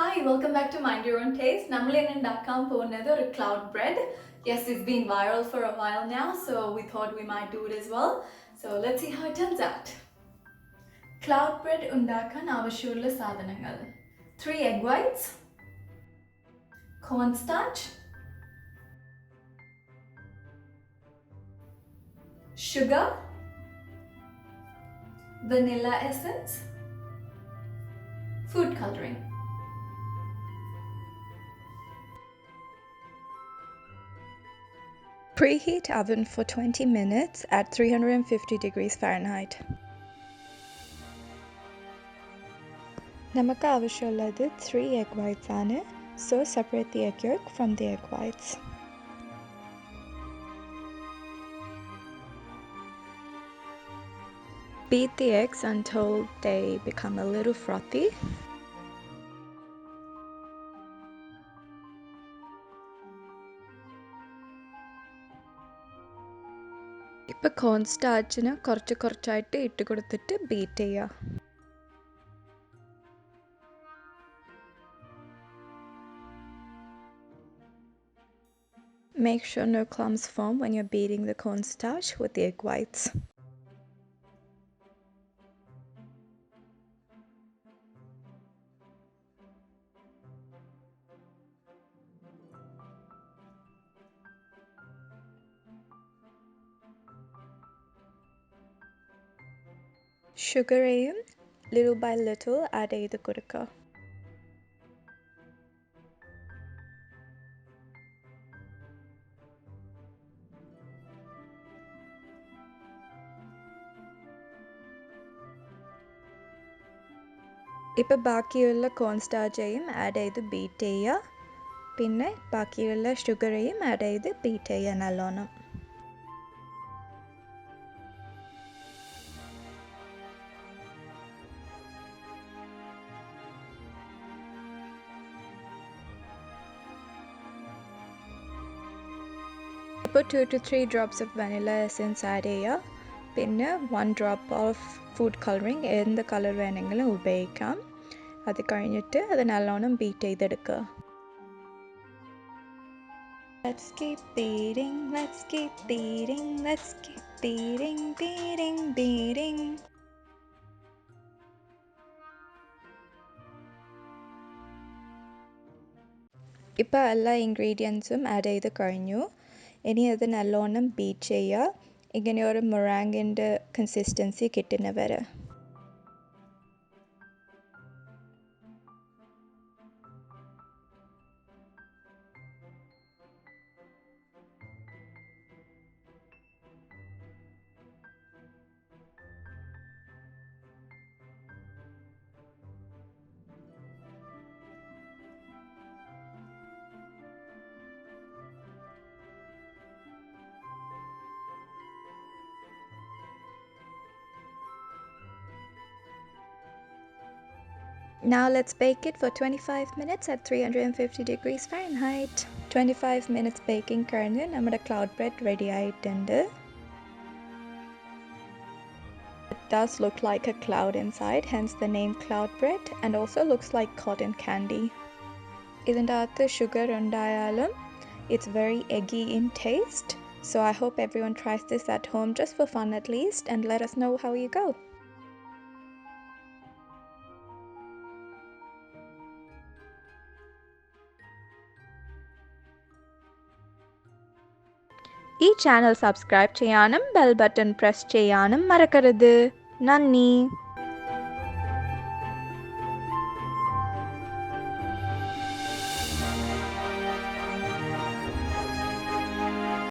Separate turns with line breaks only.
Hi, welcome back to Mind Your Own Taste. നമ്മൾ ഇന്ന് ഉണ്ടാക്കാൻ പോകുന്നത് ഒരു cloud bread. Yes, it's been viral for a while now, so we thought we might do it as well. So let's see how it turns out. Cloud bread ഉണ്ടാക്കാൻ ആവശ്യമുള്ള സാധനങ്ങൾ: 3 egg whites, cornstarch, sugar, vanilla essence, food coloring.
Preheat oven for 20 minutes at 350 degrees Fahrenheit. നമുക്ക് ആവശ്യമുള്ളത് 3 egg whites ആണ്, so separate the egg yolk from the egg whites. Beat the eggs until they become a little frothy. ഇപ്പോൾ കോൺസ്റ്റാർച്ചിന് കുറച്ചായിട്ട് ഇട്ട് കൊടുത്തിട്ട് beat ചെയ്യുക. Make sure no clumps form when you're beating the cornstarch with the egg whites. Sugarയും little by little add ചെയ്ത് കൊടുക്കുക. ഇപ്പോൾ ബാക്കിയുള്ള കോൺസ്റ്റാർച്ചയും add ചെയ്ത് ബീറ്റ് ചെയ്യുക. പിന്നെ ബാക്കിയുള്ള ഷുഗറേയും ആഡ് ചെയ്ത് ബീറ്റ് ചെയ്യുക നല്ലോണം. ഇപ്പോൾ 2 to 3 drops of vanilla essence add ചെയ്യുക. പിന്നെ 1 drop of food coloring, എന്ത് കളർ വേണമെങ്കിലും ഉപയോഗിക്കാം. അത് കഴിഞ്ഞിട്ട് അത് നല്ലോണം ബീറ്റ് ചെയ്തെടുക്കുക. Let's keep beating, let's keep beating, let's keep beating, beating, beating. ഇപ്പോൾ എല്ലാ ഇൻഗ്രീഡിയൻസും ആഡ് ചെയ്ത് കഴിഞ്ഞു. ഇനി അത് നല്ലോണം ബീറ്റ് ചെയ്യുക. ഇങ്ങനെ ഒരു മൊറാങ്ങിൻ്റെ കൺസിസ്റ്റൻസി കിട്ടുന്ന വരെ. Now let's bake it for 25 minutes at 350 degrees Fahrenheit. 25 minutes baking കഴിഞ്ഞ് നമ്മുടെ cloud bread ready ആയിട്ടുണ്ട്. It does look like a cloud inside, hence the name cloud bread, and also looks like cotton candy. ഇതിൻ്റെ അകത്ത് sugar ഉണ്ടായാലും it's very eggy in taste. So I hope everyone tries this at home just for fun at least, and let us know how you go. ഈ channel subscribe ചെയ്യാനും bell button press ചെയ്യാനും മറക്കരുത്. നന്ദി.